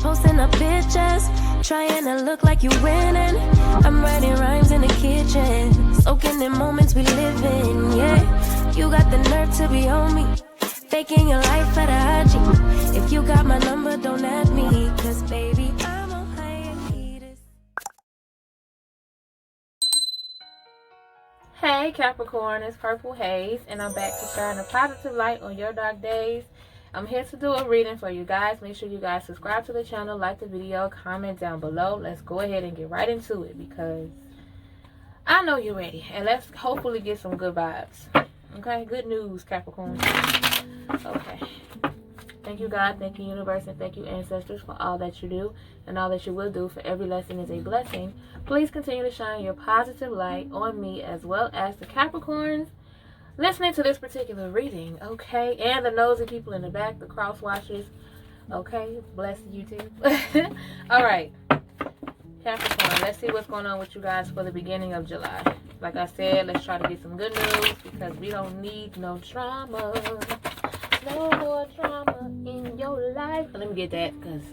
posting up pictures, trying to look like you winning. I'm writing rhymes in the kitchen, soaking in moments we live in, yeah. You got the nerve to be on me, faking your life for the IG. If you got my number, don't add me, cause baby, I'm on hiatus. Hey Capricorn, it's Purple Hayez, and I'm back to shine a positive light on your dark days. I'm here to do a reading for you guys. Make sure you guys subscribe to the channel, like the video, comment down below. Let's go ahead and get right into it because I know you're ready. And let's hopefully get some good vibes. Okay, good news, Capricorn. Okay. Thank you, God. Thank you, universe. And thank you, ancestors, for all that you do and all that you will do. For every lesson is a blessing. Please continue to shine your positive light on me as well as the Capricorns listening to this particular reading, okay? And the nosy people in the back, the cross watchers, okay? Bless you too. All right, Capricorn, let's see what's going on with you guys for the beginning of July. Like I said, let's try to get some good news because we don't need no drama. No more drama in your life. Let me get that because,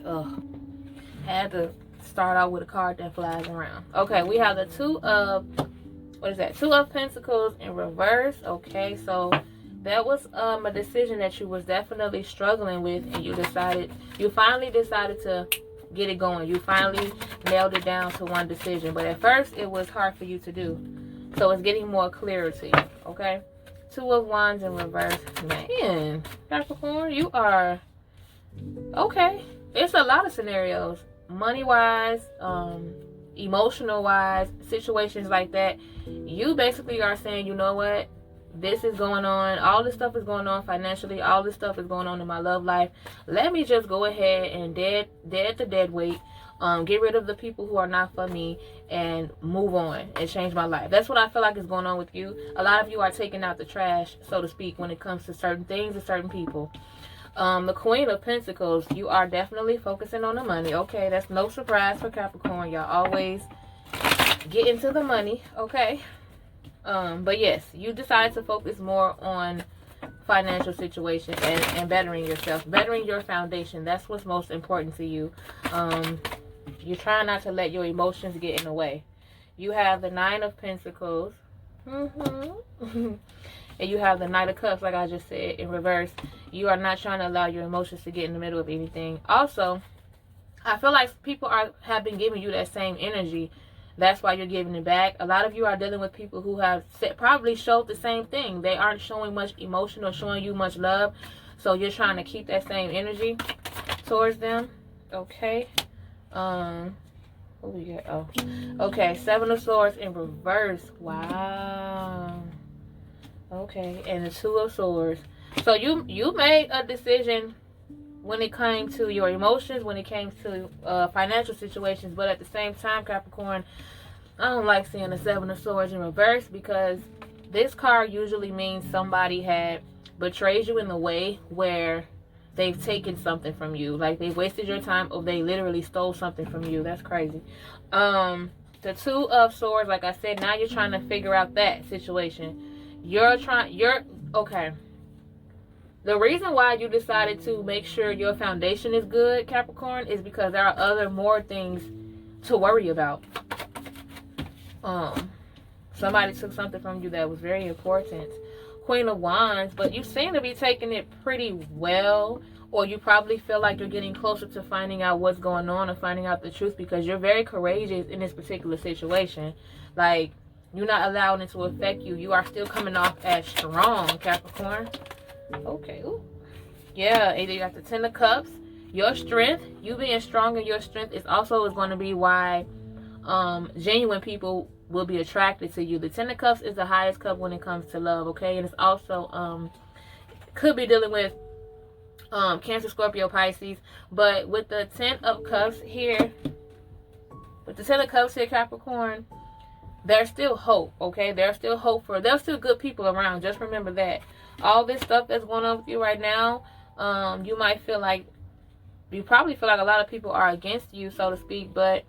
I had to start out with a card that flies around. Okay, we have the Two of Pentacles in reverse. Okay, so that was a decision that you was definitely struggling with, and you finally decided to get it going. You finally nailed it down to one decision, but at first it was hard for you to do, so it's getting more clearer to you. Okay, Two of Wands in reverse. Man, Capricorn, you are okay. It's a lot of scenarios, money wise, emotional wise, situations like that. You basically are saying, you know what, this is going on, all this stuff is going on financially, all this stuff is going on in my love life. Let me just go ahead and dead the dead weight, get rid of the people who are not for me and move on and change my life. That's what I feel like is going on with you. A lot of you are taking out the trash, so to speak, when it comes to certain things and certain people. The Queen of Pentacles, you are definitely focusing on the money. Okay, that's no surprise for Capricorn. Y'all always get into the money. Okay, but yes, you decided to focus more on financial situations and bettering yourself, bettering your foundation. That's what's most important to you. You're trying not to let your emotions get in the way. You have the Nine of Pentacles. And you have the Knight of Cups, like I just said, in reverse. You are not trying to allow your emotions to get in the middle of anything. Also, I feel like people have been giving you that same energy. That's why you're giving it back. A lot of you are dealing with people who have probably showed the same thing. They aren't showing much emotion or showing you much love. So you're trying to keep that same energy towards them. Okay. What we got? Oh. Okay, Seven of Swords in reverse. Wow. Okay, and the Two of Swords. So you made a decision when it came to your emotions, when it came to financial situations, but at the same time, Capricorn, I don't like seeing the Seven of Swords in reverse because this card usually means somebody had betrayed you in a way where they've taken something from you, like they wasted your time or they literally stole something from you. That's crazy. The Two of Swords, like I said, now you're trying to figure out that situation. Okay. The reason why you decided to make sure your foundation is good, Capricorn, is because there are more things to worry about. Somebody took something from you that was very important. Queen of Wands, but you seem to be taking it pretty well, or you probably feel like you're getting closer to finding out what's going on or finding out the truth because you're very courageous in this particular situation. Like, you're not allowing it to affect you. You are still coming off as strong, Capricorn. Okay. Ooh. Yeah, you got the Ten of Cups. Your strength, you being strong in your strength is going to be why genuine people will be attracted to you. The Ten of Cups is the highest cup when it comes to love, okay? And it's also could be dealing with Cancer, Scorpio, Pisces. But with the Ten of Cups here, Capricorn, there's still hope, okay? There's still hope there's still good people around. Just remember that. All this stuff that's going on with you right now, you probably feel like a lot of people are against you, so to speak, but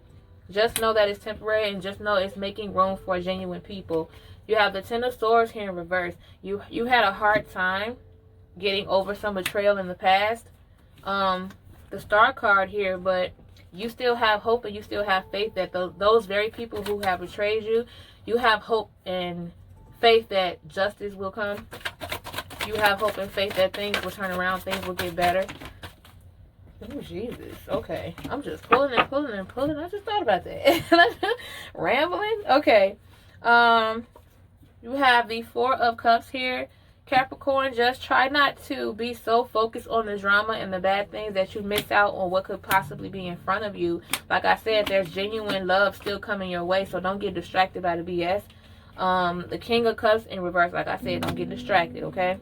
just know that it's temporary and just know it's making room for genuine people. You have the Ten of Swords here in reverse. You had a hard time getting over some betrayal in the past. The the Star card here, but you still have hope and you still have faith that those very people who have betrayed you, you have hope and faith that justice will come. You have hope and faith that things will turn around, things will get better. Oh, Jesus. Okay. I'm just pulling and pulling and pulling. I just thought about that. Rambling. Okay. You have the Four of Cups here. Capricorn, just try not to be so focused on the drama and the bad things that you miss out on what could possibly be in front of you. Like I said, there's genuine love still coming your way, so don't get distracted by the BS. The King of Cups in reverse, like I said, don't get distracted, okay?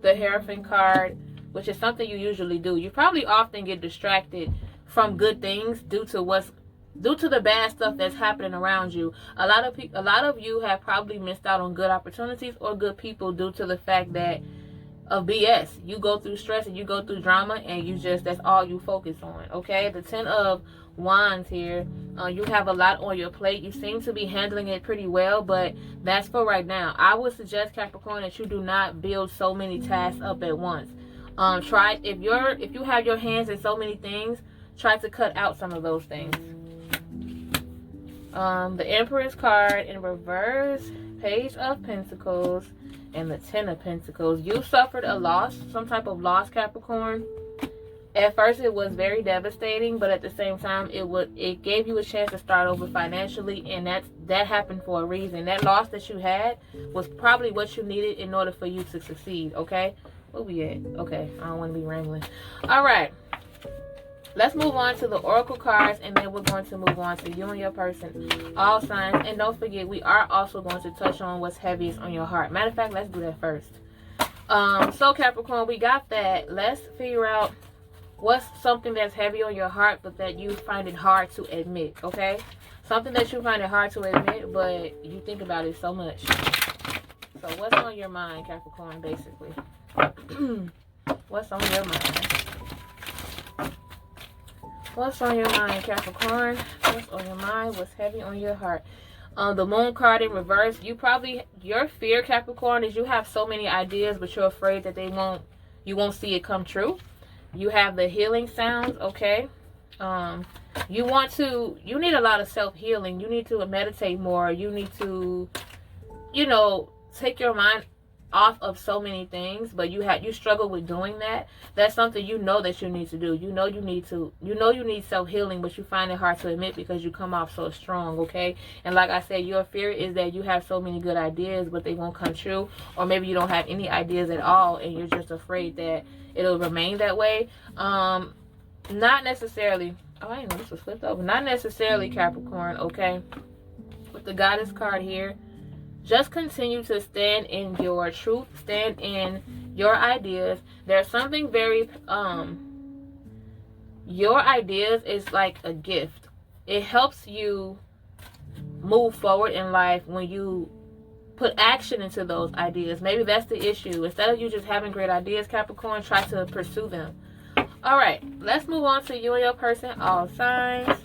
The Hierophant card, which is something you usually do. You probably often get distracted from good things due to the bad stuff that's happening around you. A lot of you have probably missed out on good opportunities or good people due to the fact that of BS. You go through stress and you go through drama and that's all you focus on, okay? The 10 of Wands here. You have a lot on your plate. You seem to be handling it pretty well, but that's for right now. I would suggest, Capricorn, that you do not build so many tasks up at once. Try, if you have your hands in so many things, try to cut out some of those things. The Empress card in reverse, Page of Pentacles, and the 10 of Pentacles. You suffered a loss, some type of loss, Capricorn. At first, it was very devastating, but at the same time, it gave you a chance to start over financially, and that happened for a reason. That loss that you had was probably what you needed in order for you to succeed, okay? Where we at? Okay, I don't want to be rambling. All right. Let's move on to the Oracle cards, and then we're going to move on to you and your person, all signs. And don't forget, we are also going to touch on what's heaviest on your heart. Matter of fact, let's do that first. So Capricorn, we got that. Let's figure out what's something that's heavy on your heart, but that you find it hard to admit, okay? Something that you find it hard to admit, but you think about it so much. So what's on your mind, Capricorn, basically? What's on your mind? What's on your mind, Capricorn? What's on your mind? What's heavy on your heart? The Moon card in reverse. Your fear, Capricorn, is you have so many ideas, but you're afraid that you won't see it come true. You have the healing sounds, okay? You need a lot of self-healing. You need to meditate more. You need to, take your mind off of so many things, but you struggle with doing that. That's something that you need to do. You need self-healing, but you find it hard to admit because you come off so strong, okay? And like I said, your fear is that you have so many good ideas, but they won't come true, or maybe you don't have any ideas at all, and you're just afraid that it'll remain that way. Not necessarily. Oh, I didn't know this was flipped over. Not necessarily, Capricorn, okay? With the Goddess card here, just continue to stand in your truth, stand in your ideas. There's something very, your ideas is like a gift. It helps you move forward in life when you put action into those ideas. Maybe that's the issue. Instead of you just having great ideas, Capricorn, try to pursue them. All right, let's move on to you and your person, all signs.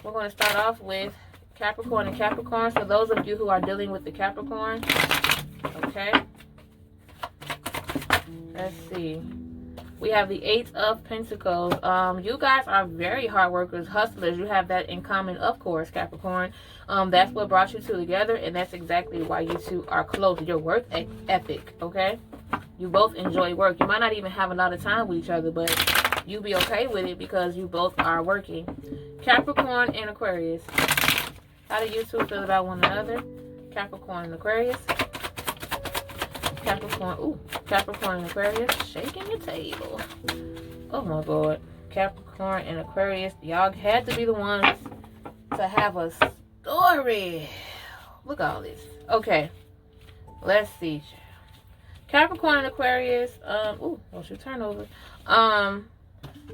We're going to start off with Capricorn and Capricorn. So those of you who are dealing with the Capricorn, okay, let's see. We have the 8 of Pentacles. You guys are very hard workers, hustlers. You have that in common, of course, Capricorn. That's what brought you two together, and that's exactly why you two are close. Your work ethic, okay? You both enjoy work. You might not even have a lot of time with each other, but you'll be okay with it because you both are working. Capricorn and Aquarius. How do you two feel about one another? Capricorn and Aquarius. Capricorn and Aquarius. Shaking the table. Oh my God. Capricorn and Aquarius. Y'all had to be the ones to have a story. Look at all this. Okay. Let's see. Capricorn and Aquarius. What's your turnover?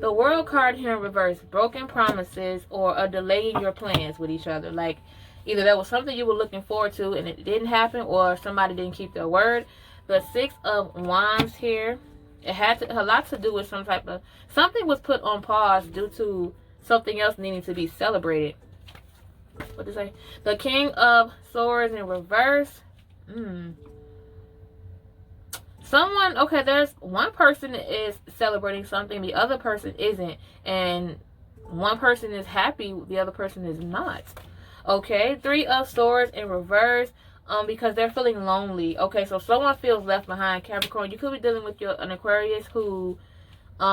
The World card here in reverse. Broken promises or a delay in your plans with each other. Like, either that was something you were looking forward to and it didn't happen, or somebody didn't keep their word. The 6 of Wands here. It had a lot to do with something was put on pause due to something else needing to be celebrated. What did I say? The King of Swords in reverse. someone, okay, there's one person is celebrating something, the other person isn't. And one person is happy, the other person is not. Okay, 3 of Swords in reverse. Because they're feeling lonely. Okay, so someone feels left behind, Capricorn. You could be dealing with an Aquarius who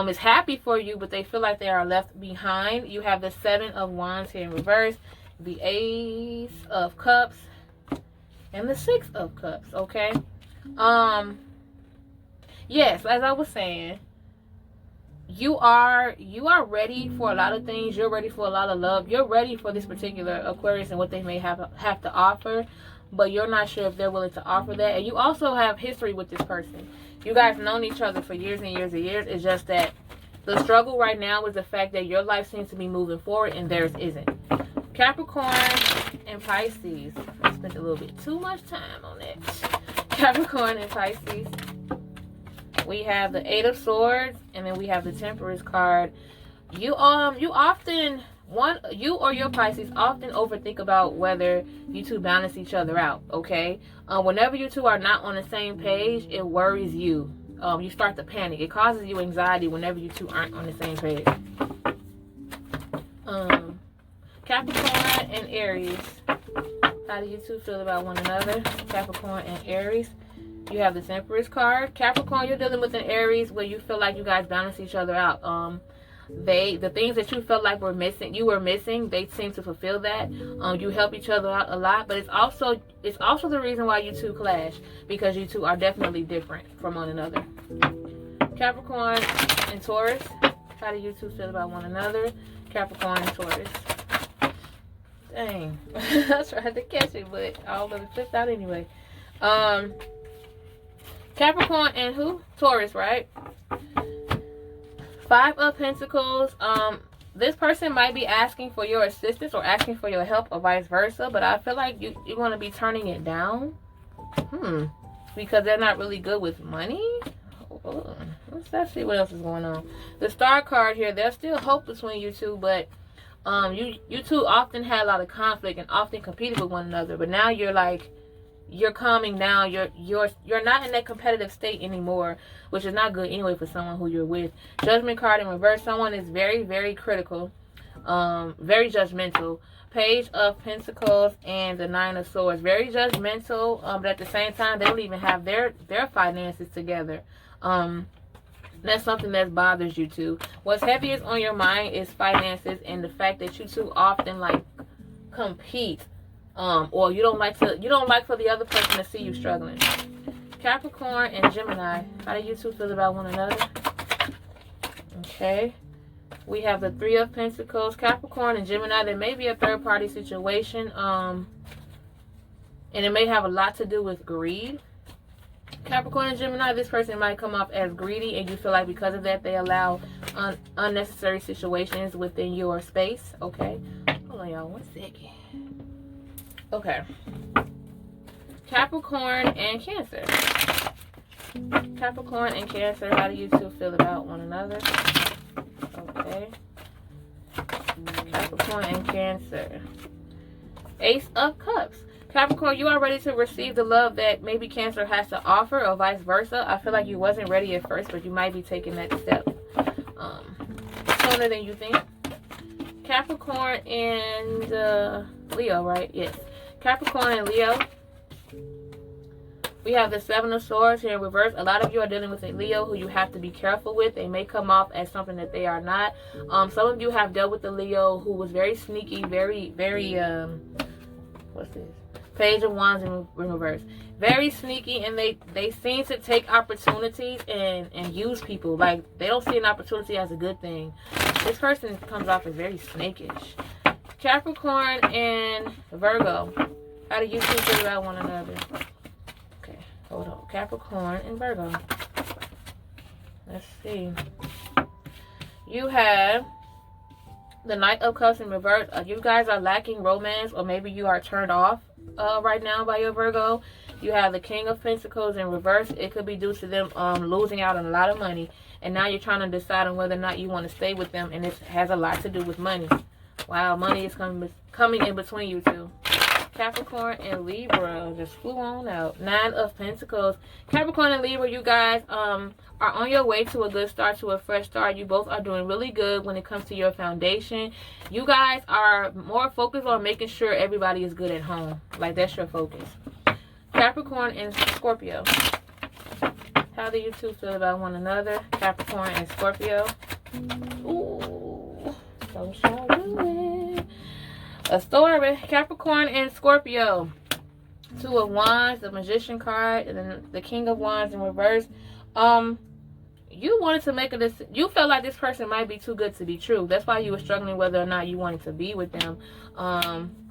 is happy for you, but they feel like they are left behind. You have the 7 of Wands here in reverse, the Ace of Cups, and the 6 of Cups. Okay. Yes, as I was saying, you are ready for a lot of things. You're ready for a lot of love. You're ready for this particular Aquarius and what they may have to offer, but you're not sure if they're willing to offer that. And you also have history with this person. You guys known each other for years and years and years. It's just that the struggle right now is the fact that your life seems to be moving forward and theirs isn't. Capricorn and Pisces. I spent a little bit too much time on that. Capricorn and Pisces. We have the 8 of Swords, and then we have the Temperance card. You often, you or your Pisces often overthink about whether you two balance each other out. Okay, whenever you two are not on the same page, it worries you. You start to panic. It causes you anxiety whenever you two aren't on the same page. Capricorn and Aries. How do you two feel about one another? Capricorn and Aries. You have the Empress card. Capricorn, you're dealing with an Aries where you feel like you guys balance each other out. The things that you felt like you were missing, they seem to fulfill that. You help each other out a lot, but it's also the reason why you two clash, because you two are definitely different from one another. Capricorn and Taurus. How do you two feel about one another? Capricorn and Taurus. Dang. I tried to catch it, but all of it flipped out anyway. Capricorn and who? Taurus, right? 5 of Pentacles. This person might be asking for your assistance or asking for your help or vice versa, but I feel like you're going to be turning it down. Because they're not really good with money. Hold on. Let's see what else is going on. The Star card here, there's still hope between you two, but you two often had a lot of conflict and often competed with one another, but now you're calming down. You're not in that competitive state anymore, which is not good anyway for someone who you're with. Judgment card in reverse. Someone is very, very critical, very judgmental. Page of Pentacles and the 9 of Swords. Very judgmental, but at the same time, they don't even have their finances together. That's something that bothers you too. What's heaviest on your mind is finances and the fact that you two often compete. Or you don't like for the other person to see you struggling. Capricorn and Gemini. How do you two feel about one another? Okay. We have the 3 of Pentacles. Capricorn and Gemini. There may be a third party situation. And it may have a lot to do with greed. Capricorn and Gemini, this person might come off as greedy, and you feel like because of that they allow unnecessary situations within your space. Okay. Hold on, y'all. 1 second. Okay. Capricorn and Cancer. Capricorn and Cancer, how do you two feel about one another? Okay. Capricorn and Cancer. Ace of Cups. Capricorn, you are ready to receive the love that maybe Cancer has to offer, or vice versa. I feel like you wasn't ready at first, but you might be taking that step sooner than you think. Capricorn and Leo, right? Yes. Capricorn and Leo. We have the 7 of Swords here in reverse. A lot of you are dealing with a Leo who you have to be careful with. They may come off as something that they are not. Some of you have dealt with the Leo who was very sneaky, very, what's this? Page of Wands in reverse. Very sneaky, and they seem to take opportunities and use people. Like, they don't see an opportunity as a good thing. This person comes off as very snakish. Capricorn and Virgo. How do you two feel about one another? Okay, hold on. Capricorn and Virgo. Let's see. You have the Knight of Cups in reverse. You guys are lacking romance, or maybe you are turned off right now by your Virgo. You have the King of Pentacles in reverse. It could be due to them losing out on a lot of money, and now you're trying to decide on whether or not you want to stay with them, and it has a lot to do with money. Wow, money is coming in between you two. Capricorn and Libra just flew on out. 9 of Pentacles. Capricorn and Libra, you guys are on your way to a good start, to a fresh start. You both are doing really good when it comes to your foundation. You guys are more focused on making sure everybody is good at home. Like, that's your focus. Capricorn and Scorpio. How do you two feel about one another? Capricorn and Scorpio. Ooh, so shall we. A story. Capricorn and Scorpio. 2 of Wands, the Magician card, and then the King of Wands in reverse. You wanted to make a decision. You felt like this person might be too good to be true. That's why you were struggling whether or not you wanted to be with them.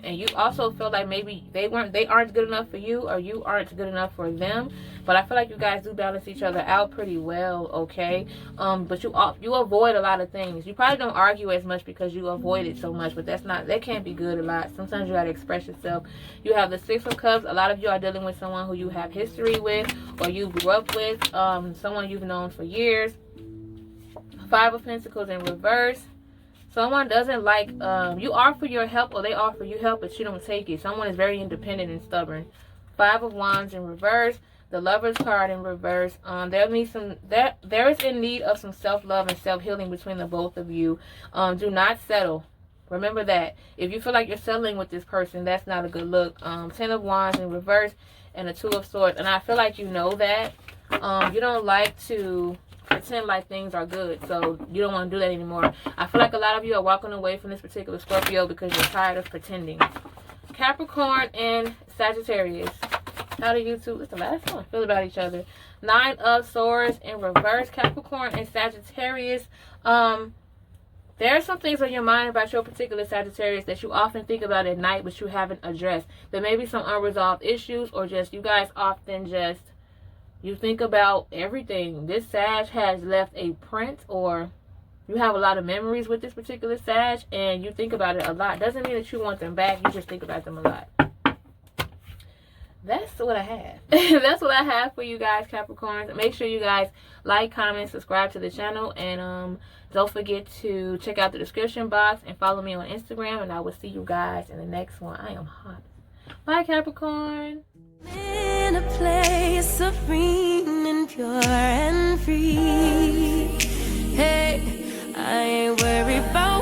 And you also felt like maybe they aren't good enough for you, or you aren't good enough for them. But I feel like you guys do balance each other out pretty well, okay? But you avoid a lot of things. You probably don't argue as much because you avoid it so much, but that can't be good a lot. Sometimes you gotta express yourself. You have the 6 of Cups. A lot of you are dealing with someone who you have history with, or you grew up with, someone you've known for years. 5 of Pentacles in reverse. Someone doesn't like, you offer your help, or they offer you help, but you don't take it. Someone is very independent and stubborn. 5 of Wands in reverse. The Lover's card in reverse. There is in need of some self-love and self-healing between the both of you. Do not settle. Remember that. If you feel like you're settling with this person, that's not a good look. 10 of Wands in reverse and a 2 of Swords. And I feel like you know that. You don't like to pretend like things are good, so you don't want to do that anymore. I feel like a lot of you are walking away from this particular Scorpio because you're tired of pretending. Capricorn and Sagittarius. How do you two, it's the last one, feel about each other? 9 of Swords in reverse. Capricorn and Sagittarius. There are some things on your mind about your particular Sagittarius that you often think about at night, but you haven't addressed. There may be some unresolved issues, or just you guys often just, you think about everything. This Sag has left a print, or you have a lot of memories with this particular Sag, and you think about it a lot. Doesn't mean that you want them back. You just think about them a lot. That's what I have. That's what I have for you guys, Capricorns. Make sure you guys like, comment, subscribe to the channel, and don't forget to check out the description box and follow me on Instagram, and I will see you guys in the next one. I am hot. Bye, Capricorn. In a place serene and pure and free. Hey, I ain't worried about